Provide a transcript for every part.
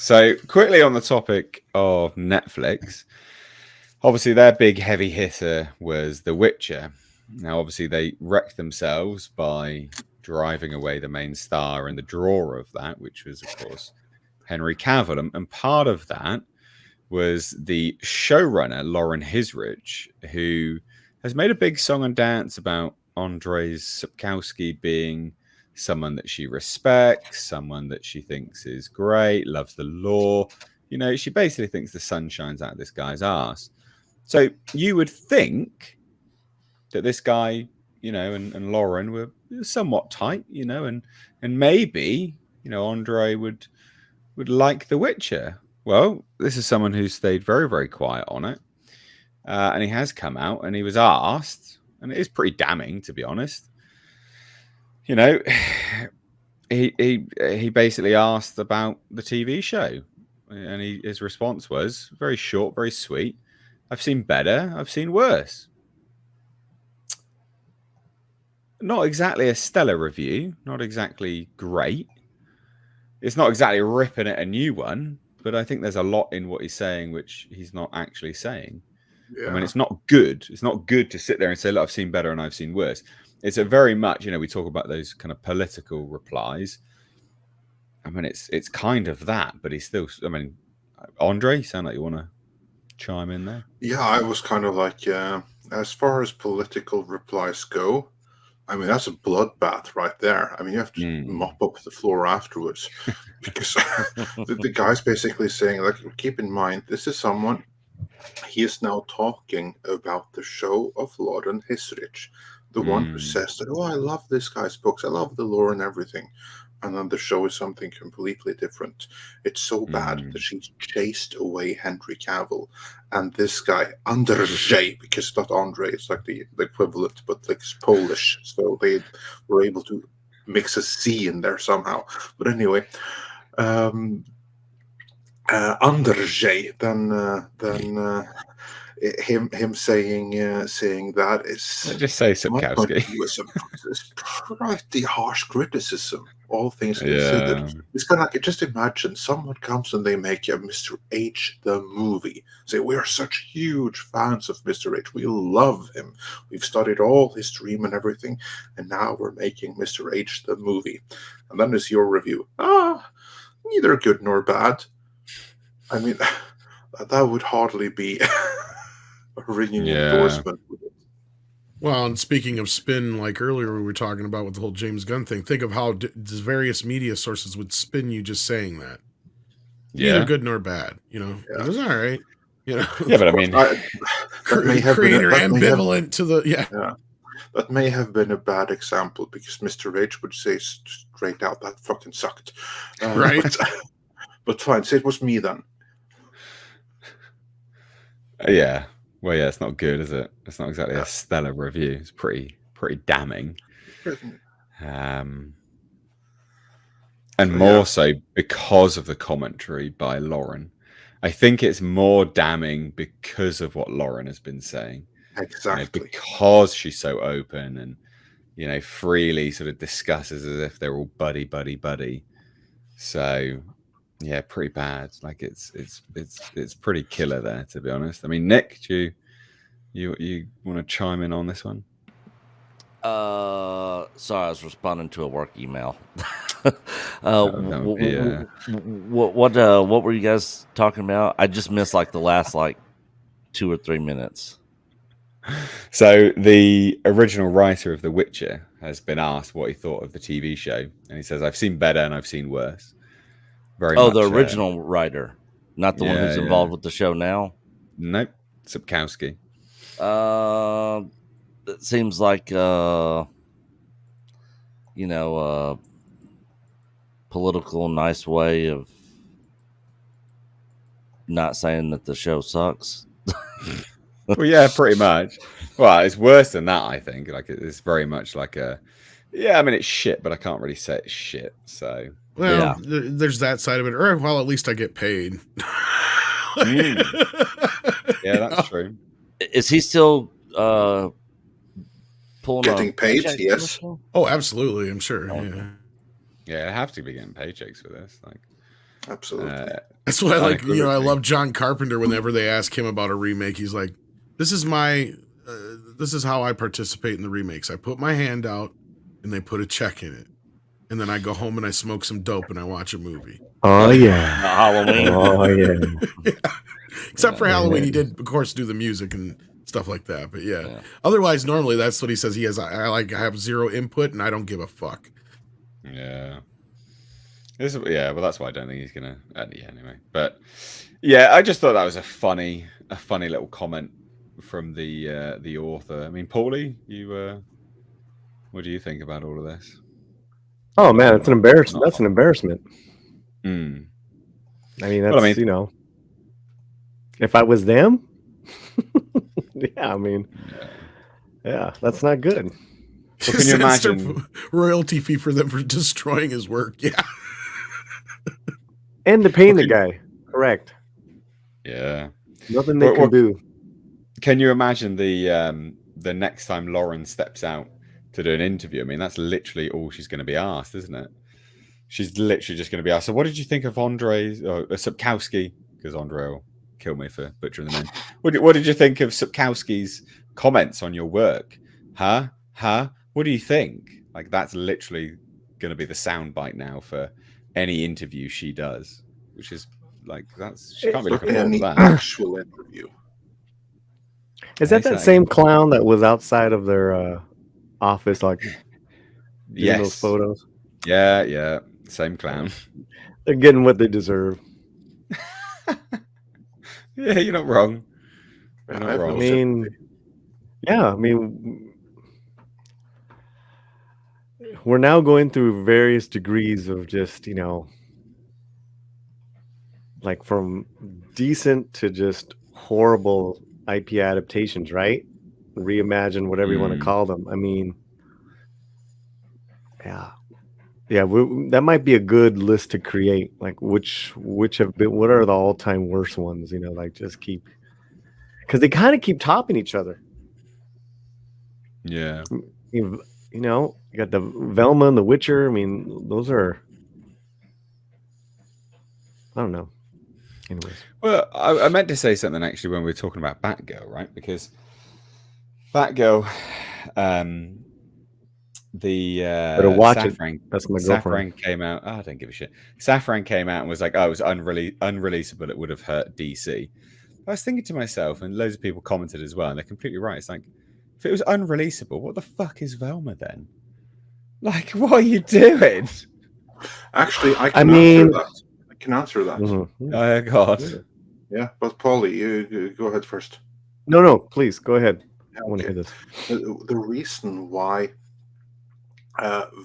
So quickly on the topic of Netflix, obviously their big heavy hitter was The Witcher. Now, obviously they wrecked themselves by driving away the main star and the draw of that, which was, of course, Henry Cavill. And part of that was the showrunner, Lauren Hisrich, who has made a big song and dance about Andrzej Sapkowski being someone that she respects, someone that she thinks is great, loves the law. You know, she basically thinks the sun shines out of this guy's ass. So you would think that this guy, you know, and Lauren were somewhat tight, you know, and maybe, you know, Andre would like The Witcher. Well, this is someone who stayed very, very quiet on it. And he has come out and he was asked, and it is pretty damning, to be honest. You know, he basically asked about the TV show. And his response was very short, very sweet. I've seen better, I've seen worse. Not exactly a stellar review, not exactly great. It's not exactly ripping at a new one, but I think there's a lot in what he's saying which he's not actually saying. Yeah. I mean, it's not good. It's not good to sit there and say, look, I've seen better and I've seen worse. It's a very much, you know, we talk about those kind of political replies. I mean, it's kind of that, but he's still, I mean, Andre, you sound like you want to chime in there. Yeah, I was kind of like, as far as political replies go, I mean, that's a bloodbath right there. I mean, you have to mop up the floor afterwards because the guy's basically saying, like, keep in mind, this is someone, he is now talking about the show of Lauren Hisrich, the one who says that, oh, I love this guy's books, I love the lore and everything. And then the show is something completely different. It's so bad that she's chased away Henry Cavill. And this guy, Andrzej, because it's not Andre, it's like the equivalent, but like it's Polish. So they were able to mix a C in there somehow. But anyway, Andrzej, then him saying that is just say Sapkowski. It's pretty harsh criticism, all things considered. Yeah. It's kind of like, just imagine someone comes and they make a Mr. H the movie. Say, we are such huge fans of Mr. H. We love him. We've studied all his dream and everything, and now we're making Mr. H the movie. And then there's your review. Neither good nor bad. I mean, that would hardly be a ringing endorsement. Well, and speaking of spin, like earlier we were talking about with the whole James Gunn thing, think of how various media sources would spin you just saying that. Neither good nor bad, you know. Yeah. It was all right, you know. Yeah, but I mean, creator ambivalent to the yeah. That may have been a bad example because Mr. H would say straight out that fucking sucked, right? But fine, say it was me then. Yeah. Well, yeah, it's not good, is it? It's not exactly a stellar review. It's pretty damning. And more so because of the commentary by Lauren. I think it's more damning because of what Lauren has been saying. Exactly. You know, because she's so open and, you know, freely sort of discusses as if they're all buddy. So yeah, pretty bad. Like it's pretty killer there, to be honest. I mean, Nick, do you want to chime in on this one? Sorry, I was responding to a work email. What were you guys talking about? I just missed like the last 2 or 3 minutes. So the original writer of The Witcher has been asked what he thought of the TV show, and he says, "I've seen better and I've seen worse." Very much, the original writer, not the one who's involved with the show now. Nope, Sapkowski. It seems like political nice way of not saying that the show sucks. Well, yeah, pretty much. Well, it's worse than that, I think. Like, it's very much like I mean, it's shit, but I can't really say it's shit. So, well, there's that side of it. Or, well, at least I get paid. Yeah, that's true. Is he still getting paid? Yes. Oh, absolutely. I'm sure. Yeah. Yeah, I have to be getting paychecks for this. Absolutely. That's why, like, I unequivocally. love John Carpenter. Whenever they ask him about a remake, he's like, "This is how I participate in the remakes. I put my hand out, and they put a check in it, and then I go home and I smoke some dope and I watch a movie." Oh yeah. Not Halloween. Oh yeah. Except for Yeah. Halloween, he did, of course, do the music and stuff like that. But yeah. Yeah. Otherwise, normally that's what he says. He has, I have zero input and I don't give a fuck. Yeah. Well, that's why I don't think he's gonna. Anyway, but yeah, I just thought that was a funny little comment from the author. I mean, Paulie, what do you think about all of this? Oh man, it's an embarrassment. That's an embarrassment. Mm. I mean, that's if I was them, yeah. I mean, yeah, that's not good. Well, can you imagine royalty fee for them for destroying his work? Yeah. And to paying the guy, correct? Yeah. Nothing they can do. Can you imagine the next time Lauren steps out to do an interview? I mean, that's literally all she's going to be asked, isn't it? She's literally just going to be asked, so what did you think of Andrei Sapkowski? Because Andrei will kill me for butchering the name. What did you think of Sapkowski's comments on your work? Huh? What do you think? Like, that's literally going to be the soundbite now for any interview she does, which is like, she can't be looking forward to that. Actual interview. Is that same clown that was outside of their office, like doing those photos? Yeah, same clown. They're getting what they deserve. Yeah, you're not wrong. I mean, yeah, I mean, we're now going through various degrees of just, like from decent to just horrible IP adaptations, right? Reimagine, whatever you want to call them. I mean, yeah, that might be a good list to create. Like which have been, what are the all-time worst ones? Like just keep, because they kind of keep topping each other. Yeah. You got the Velma and the Witcher. I mean, those are, I don't know. Anyways. Well, I meant to say something actually when we were talking about Batgirl, right? Because Batgirl, better watch Safran, it. That's my girlfriend. Safran came out. I don't give a shit. Safran came out and was like, "Oh, it was unreleasable. It would have hurt DC." I was thinking to myself, and loads of people commented as well, and they're completely right. It's like, if it was unreleasable, what the fuck is Velma then? Like, what are you doing? Actually, I can answer that. Mm-hmm. Oh God. Yeah, but Paulie, you go ahead first. No, please go ahead. I want to hear this. The reason why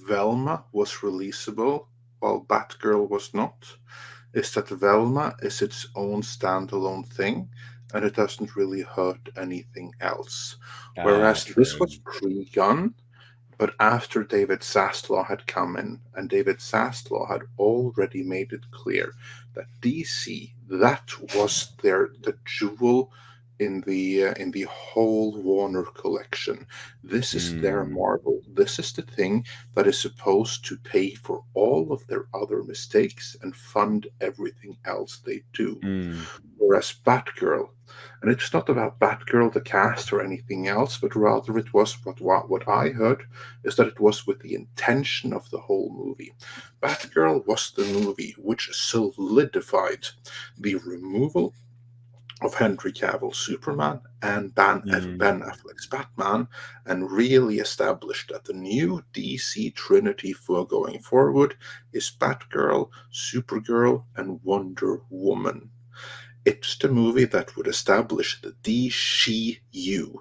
Velma was releasable while Batgirl was not is that Velma is its own standalone thing, and it doesn't really hurt anything else. Whereas this was pre-Gunn, but after David Zaslav had come in, and David Zaslav had already made it clear that DC, that was the jewel in the whole Warner collection. This is their Marvel. This is the thing that is supposed to pay for all of their other mistakes and fund everything else they do. Whereas Batgirl, and it's not about Batgirl, the cast, or anything else, but rather it was what I heard is that it was with the intention of the whole movie. Batgirl was the movie which solidified the removal of Henry Cavill's Superman and Ben Affleck's Batman, and really established that the new DC Trinity for going forward is Batgirl, Supergirl, and Wonder Woman. It's the movie that would establish the DCU.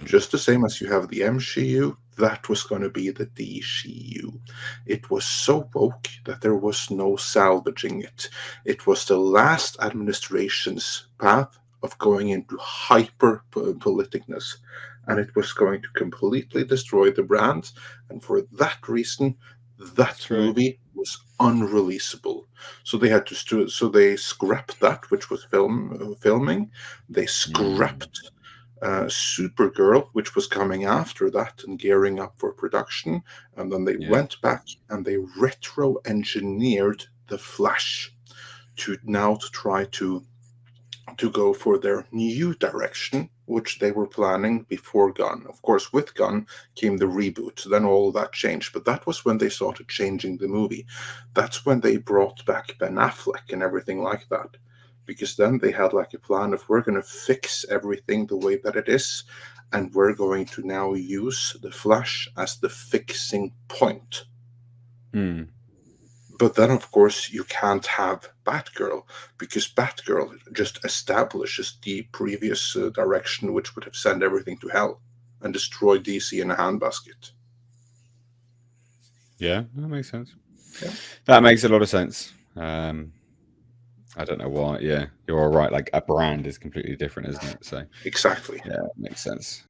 Just the same as you have the MCU, that was going to be the DCU. It was so woke that there was no salvaging it. It was the last administration's path of going into hyper politicness, and it was going to completely destroy the brand. And for that reason, that movie was unreleasable. So they had to so they scrapped that which was filming. They scrapped Supergirl, which was coming after that and gearing up for production, and then they went back and they retro-engineered The Flash to try to go for their new direction, which they were planning before Gunn. Of course, with Gunn came the reboot, so then all of that changed. But that was when they started changing the movie. That's when they brought back Ben Affleck and everything like that. Because then they had like a plan of, we're going to fix everything the way that it is, and we're going to now use the Flash as the fixing point. Hmm. But then, of course, you can't have Batgirl, because Batgirl just establishes the previous direction, which would have sent everything to hell and destroyed DC in a handbasket. Yeah, that makes sense. Yeah. That makes a lot of sense. I don't know why. Yeah, you're all right. Like a brand is completely different, isn't it? So Exactly. yeah, it makes sense.